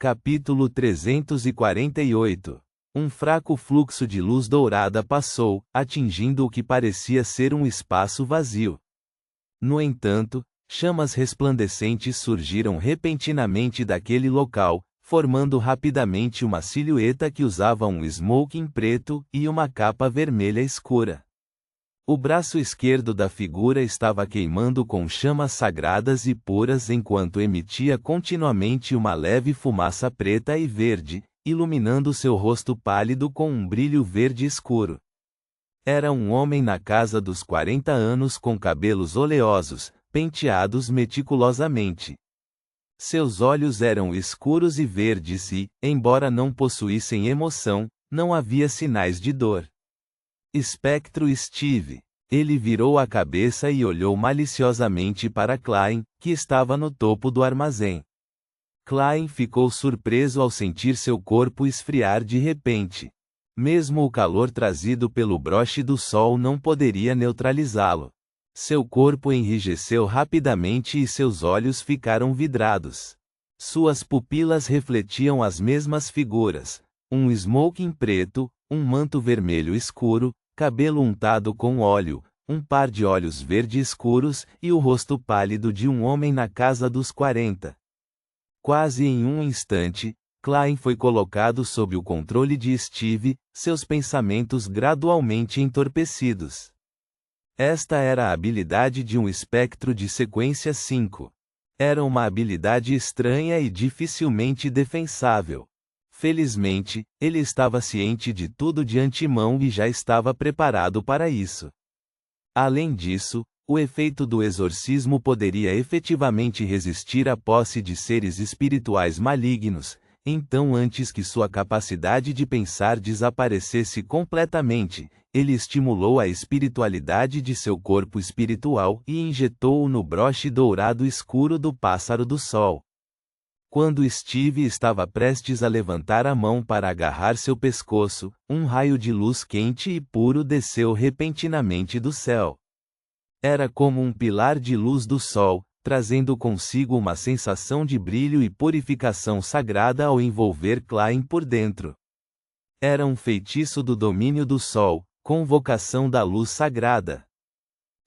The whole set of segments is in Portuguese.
Capítulo 348. Um fraco fluxo de luz dourada passou, atingindo o que parecia ser um espaço vazio. No entanto, chamas resplandecentes surgiram repentinamente daquele local, formando rapidamente uma silhueta que usava um smoking preto e uma capa vermelha escura. O braço esquerdo da figura estava queimando com chamas sagradas e puras enquanto emitia continuamente uma leve fumaça preta e verde, iluminando seu rosto pálido com um brilho verde escuro. Era um homem na casa dos 40 anos com cabelos oleosos, penteados meticulosamente. Seus olhos eram escuros e verdes e, embora não possuíssem emoção, não havia sinais de dor. Espectro Steve. Ele virou a cabeça e olhou maliciosamente para Klein, que estava no topo do armazém. Klein ficou surpreso ao sentir seu corpo esfriar de repente. Mesmo o calor trazido pelo broche do sol não poderia neutralizá-lo. Seu corpo enrijeceu rapidamente e seus olhos ficaram vidrados. Suas pupilas refletiam as mesmas figuras: um smoking preto, um manto vermelho escuro, cabelo untado com óleo, um par de olhos verde escuros e o rosto pálido de um homem na casa dos 40. Quase em um instante, Klein foi colocado sob o controle de Steve, seus pensamentos gradualmente entorpecidos. Esta era a habilidade de um espectro de sequência 5. Era uma habilidade estranha e dificilmente defensável. Felizmente, ele estava ciente de tudo de antemão e já estava preparado para isso. Além disso, o efeito do exorcismo poderia efetivamente resistir à posse de seres espirituais malignos, então antes que sua capacidade de pensar desaparecesse completamente, ele estimulou a espiritualidade de seu corpo espiritual e injetou-o no broche dourado escuro do pássaro do sol. Quando Steve estava prestes a levantar a mão para agarrar seu pescoço, um raio de luz quente e puro desceu repentinamente do céu. Era como um pilar de luz do sol, trazendo consigo uma sensação de brilho e purificação sagrada ao envolver Klein por dentro. Era um feitiço do domínio do sol, convocação da luz sagrada.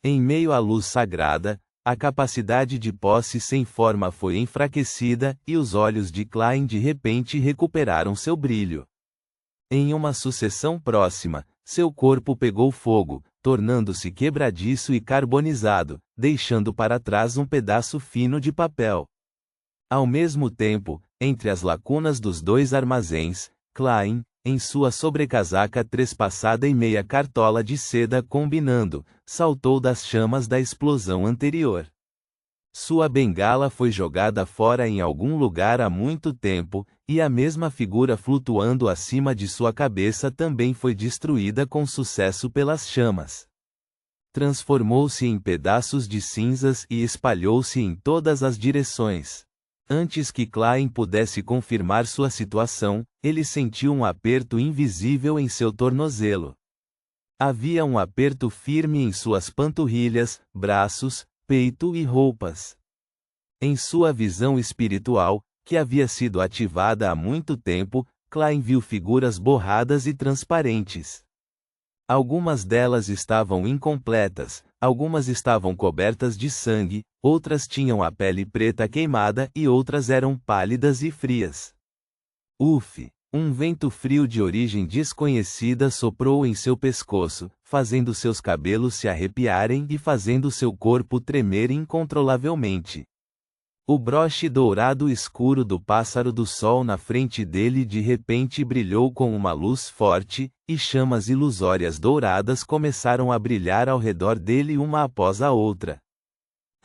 Em meio à luz sagrada, a capacidade de posse sem forma foi enfraquecida e os olhos de Klein de repente recuperaram seu brilho. Em uma sucessão próxima, seu corpo pegou fogo, tornando-se quebradiço e carbonizado, deixando para trás um pedaço fino de papel. Ao mesmo tempo, entre as lacunas dos dois armazéns, Klein, em sua sobrecasaca trespassada e meia cartola de seda combinando, saltou das chamas da explosão anterior. Sua bengala foi jogada fora em algum lugar há muito tempo, e a mesma figura flutuando acima de sua cabeça também foi destruída com sucesso pelas chamas. Transformou-se em pedaços de cinzas e espalhou-se em todas as direções. Antes que Klein pudesse confirmar sua situação, ele sentiu um aperto invisível em seu tornozelo. Havia um aperto firme em suas panturrilhas, braços, peito e roupas. Em sua visão espiritual, que havia sido ativada há muito tempo, Klein viu figuras borradas e transparentes. Algumas delas estavam incompletas, algumas estavam cobertas de sangue, outras tinham a pele preta queimada e outras eram pálidas e frias. Uf! Um vento frio de origem desconhecida soprou em seu pescoço, fazendo seus cabelos se arrepiarem e fazendo seu corpo tremer incontrolavelmente. O broche dourado escuro do pássaro do sol na frente dele de repente brilhou com uma luz forte, e chamas ilusórias douradas começaram a brilhar ao redor dele uma após a outra.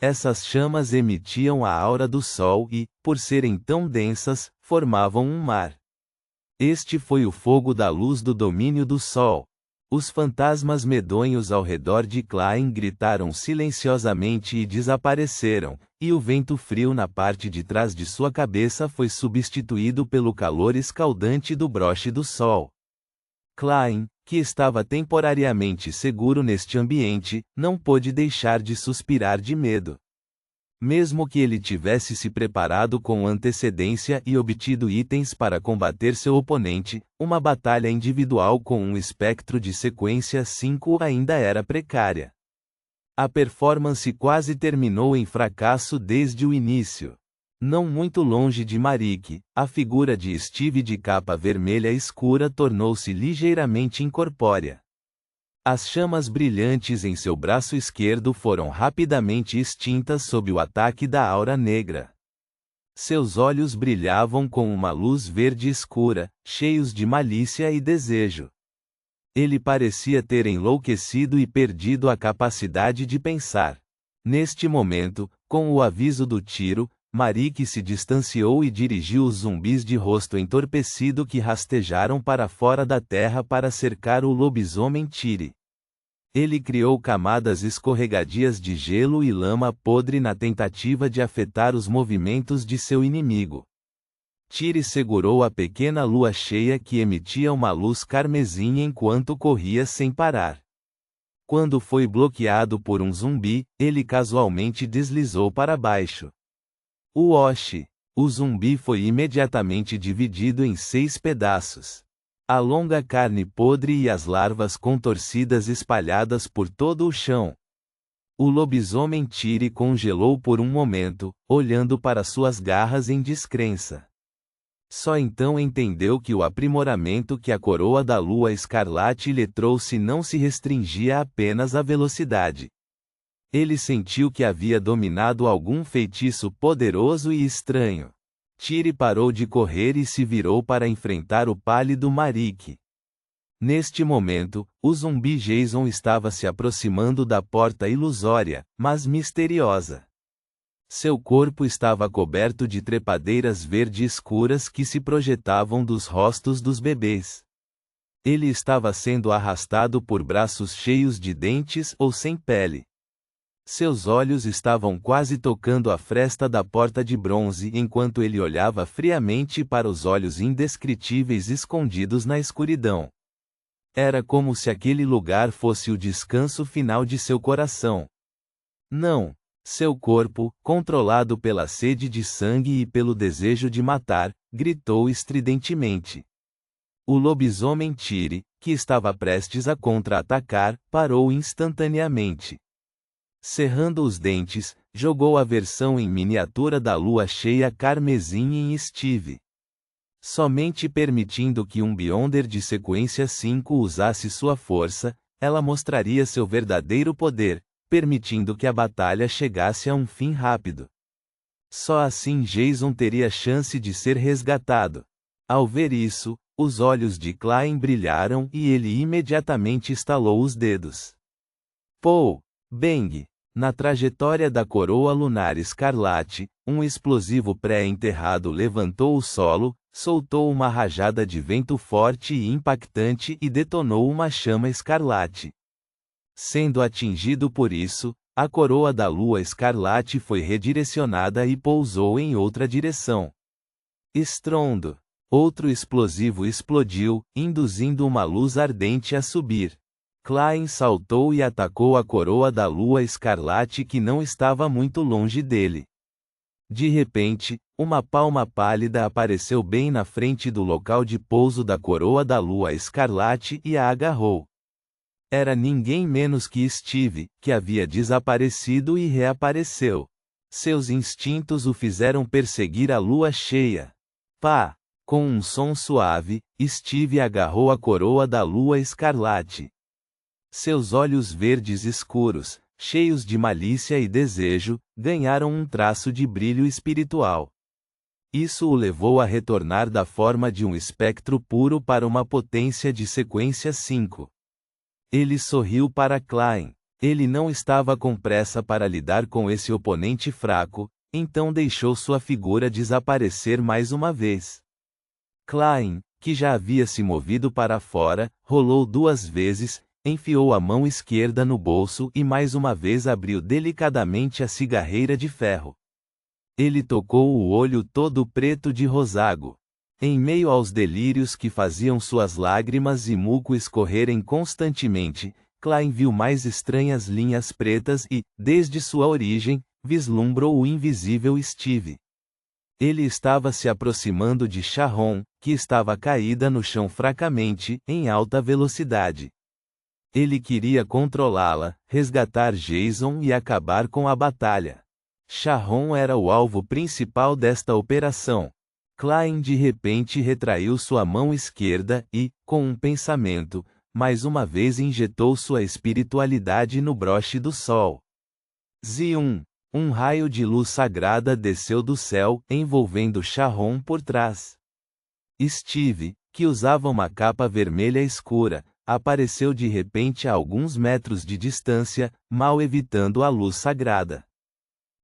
Essas chamas emitiam a aura do sol e, por serem tão densas, formavam um mar. Este foi o fogo da luz do domínio do sol. Os fantasmas medonhos ao redor de Klein gritaram silenciosamente e desapareceram, e o vento frio na parte de trás de sua cabeça foi substituído pelo calor escaldante do broche do sol. Klein, que estava temporariamente seguro neste ambiente, não pôde deixar de suspirar de medo. Mesmo que ele tivesse se preparado com antecedência e obtido itens para combater seu oponente, uma batalha individual com um espectro de sequência 5 ainda era precária. A performance quase terminou em fracasso desde o início. Não muito longe de Marique, a figura de Steve de capa vermelha escura tornou-se ligeiramente incorpórea. As chamas brilhantes em seu braço esquerdo foram rapidamente extintas sob o ataque da aura negra. Seus olhos brilhavam com uma luz verde escura, cheios de malícia e desejo. Ele parecia ter enlouquecido e perdido a capacidade de pensar. Neste momento, com o aviso do tiro, Marique se distanciou e dirigiu os zumbis de rosto entorpecido que rastejaram para fora da terra para cercar o lobisomem Tiri. Ele criou camadas escorregadias de gelo e lama podre na tentativa de afetar os movimentos de seu inimigo. Tiri segurou a pequena lua cheia que emitia uma luz carmesim enquanto corria sem parar. Quando foi bloqueado por um zumbi, ele casualmente deslizou para baixo. O zumbi foi imediatamente dividido em 6 pedaços. A longa carne podre e as larvas contorcidas espalhadas por todo o chão. O lobisomem Tiri congelou por um momento, olhando para suas garras em descrença. Só então entendeu que o aprimoramento que a coroa da lua escarlate lhe trouxe não se restringia apenas à velocidade. Ele sentiu que havia dominado algum feitiço poderoso e estranho. Tiri parou de correr e se virou para enfrentar o pálido Marique. Neste momento, o zumbi Jason estava se aproximando da porta ilusória, mas misteriosa. Seu corpo estava coberto de trepadeiras verde escuras que se projetavam dos rostos dos bebês. Ele estava sendo arrastado por braços cheios de dentes ou sem pele. Seus olhos estavam quase tocando a fresta da porta de bronze enquanto ele olhava friamente para os olhos indescritíveis escondidos na escuridão. Era como se aquele lugar fosse o descanso final de seu coração. Não. Seu corpo, controlado pela sede de sangue e pelo desejo de matar, gritou estridentemente. O lobisomem Tiri, que estava prestes a contra-atacar, parou instantaneamente. Cerrando os dentes, jogou a versão em miniatura da lua cheia carmesim em Steve. Somente permitindo que um Beyonder de sequência 5 usasse sua força, ela mostraria seu verdadeiro poder, permitindo que a batalha chegasse a um fim rápido. Só assim Jason teria chance de ser resgatado. Ao ver isso, os olhos de Klein brilharam e ele imediatamente estalou os dedos. Pou! Bang! Na trajetória da coroa lunar escarlate, um explosivo pré-enterrado levantou o solo, soltou uma rajada de vento forte e impactante e detonou uma chama escarlate. Sendo atingido por isso, a coroa da lua escarlate foi redirecionada e pousou em outra direção. Estrondo! Outro explosivo explodiu, induzindo uma luz ardente a subir. Klein saltou e atacou a coroa da lua escarlate que não estava muito longe dele. De repente, uma palma pálida apareceu bem na frente do local de pouso da coroa da lua escarlate e a agarrou. Era ninguém menos que Steve, que havia desaparecido e reapareceu. Seus instintos o fizeram perseguir a lua cheia. Pá! Com um som suave, Steve agarrou a coroa da lua escarlate. Seus olhos verdes escuros, cheios de malícia e desejo, ganharam um traço de brilho espiritual. Isso o levou a retornar da forma de um espectro puro para uma potência de sequência 5. Ele sorriu para Klein. Ele não estava com pressa para lidar com esse oponente fraco, então deixou sua figura desaparecer mais uma vez. Klein, que já havia se movido para fora, rolou 2 vezes, enfiou a mão esquerda no bolso e mais uma vez abriu delicadamente a cigarreira de ferro. Ele tocou o olho todo preto de rosago. Em meio aos delírios que faziam suas lágrimas e muco escorrerem constantemente, Klein viu mais estranhas linhas pretas e, desde sua origem, vislumbrou o invisível Steve. Ele estava se aproximando de Sharon, que estava caída no chão fracamente, em alta velocidade. Ele queria controlá-la, resgatar Jason e acabar com a batalha. Sharon era o alvo principal desta operação. Klein de repente retraiu sua mão esquerda e, com um pensamento, mais uma vez injetou sua espiritualidade no broche do sol. Zium! Um raio de luz sagrada desceu do céu, envolvendo Sharon por trás. Steve, que usava uma capa vermelha escura, apareceu de repente a alguns metros de distância, mal evitando a luz sagrada.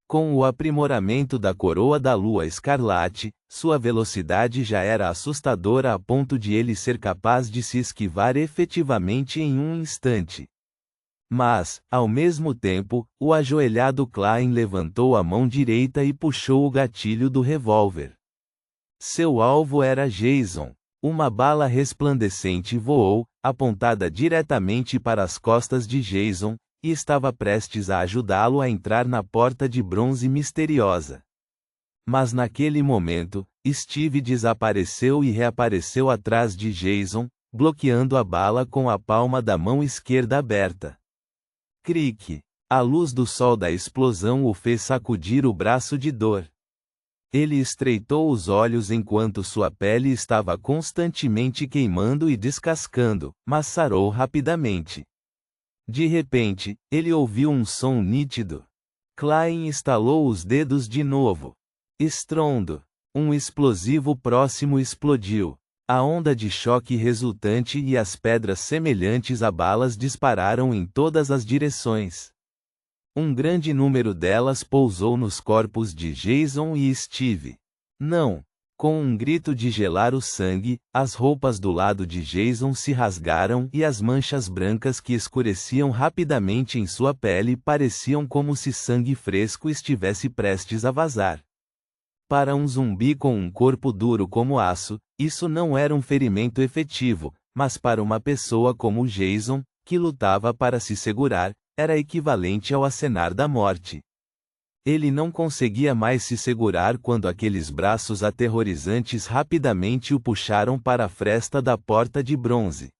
Com o aprimoramento da coroa da lua escarlate, sua velocidade já era assustadora a ponto de ele ser capaz de se esquivar efetivamente em um instante. Mas, ao mesmo tempo, o ajoelhado Klein levantou a mão direita e puxou o gatilho do revólver. Seu alvo era Jason. Uma bala resplandecente voou, apontada diretamente para as costas de Jason, e estava prestes a ajudá-lo a entrar na porta de bronze misteriosa. Mas naquele momento, Steve desapareceu e reapareceu atrás de Jason, bloqueando a bala com a palma da mão esquerda aberta. Cric! A luz do sol da explosão o fez sacudir o braço de dor. Ele estreitou os olhos enquanto sua pele estava constantemente queimando e descascando, mas sarou rapidamente. De repente, ele ouviu um som nítido. Klein estalou os dedos de novo. Estrondo! Um explosivo próximo explodiu. A onda de choque resultante e as pedras semelhantes a balas dispararam em todas as direções. Um grande número delas pousou nos corpos de Jason e Steve. Não! Com um grito de gelar o sangue, as roupas do lado de Jason se rasgaram e as manchas brancas que escureciam rapidamente em sua pele pareciam como se sangue fresco estivesse prestes a vazar. Para um zumbi com um corpo duro como aço, isso não era um ferimento efetivo, mas para uma pessoa como Jason, que lutava para se segurar, era equivalente ao acenar da morte. Ele não conseguia mais se segurar quando aqueles braços aterrorizantes rapidamente o puxaram para a fresta da porta de bronze.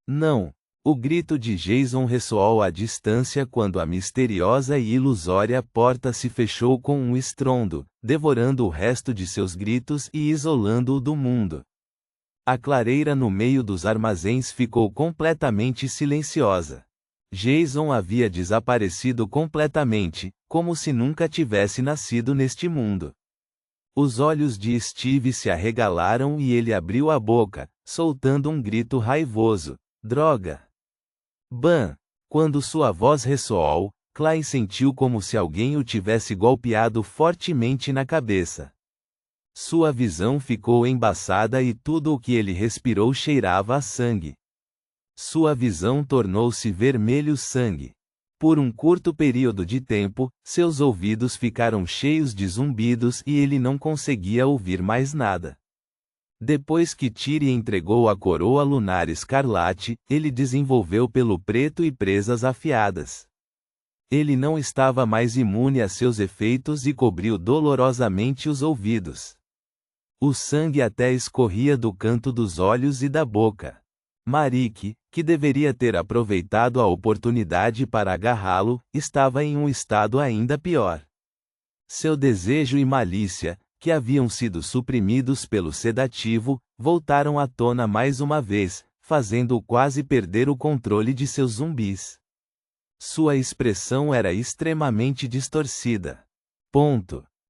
Não! O grito de Jason ressoou à distância quando a misteriosa e ilusória porta se fechou com um estrondo, devorando o resto de seus gritos e isolando-o do mundo. A clareira no meio dos armazéns ficou completamente silenciosa. Jason havia desaparecido completamente, como se nunca tivesse nascido neste mundo. Os olhos de Steve se arregalaram e ele abriu a boca, soltando um grito raivoso. Droga! Bam! Quando sua voz ressoou, Klein sentiu como se alguém o tivesse golpeado fortemente na cabeça. Sua visão ficou embaçada e tudo o que ele respirou cheirava a sangue. Sua visão tornou-se vermelho sangue. Por um curto período de tempo, seus ouvidos ficaram cheios de zumbidos e ele não conseguia ouvir mais nada. Depois que Tiri entregou a coroa lunar escarlate, ele desenvolveu pelo preto e presas afiadas. Ele não estava mais imune a seus efeitos e cobriu dolorosamente os ouvidos. O sangue até escorria do canto dos olhos e da boca. Marik, que deveria ter aproveitado a oportunidade para agarrá-lo, estava em um estado ainda pior. Seu desejo e malícia, que haviam sido suprimidos pelo sedativo, voltaram à tona mais uma vez, fazendo-o quase perder o controle de seus zumbis. Sua expressão era extremamente distorcida.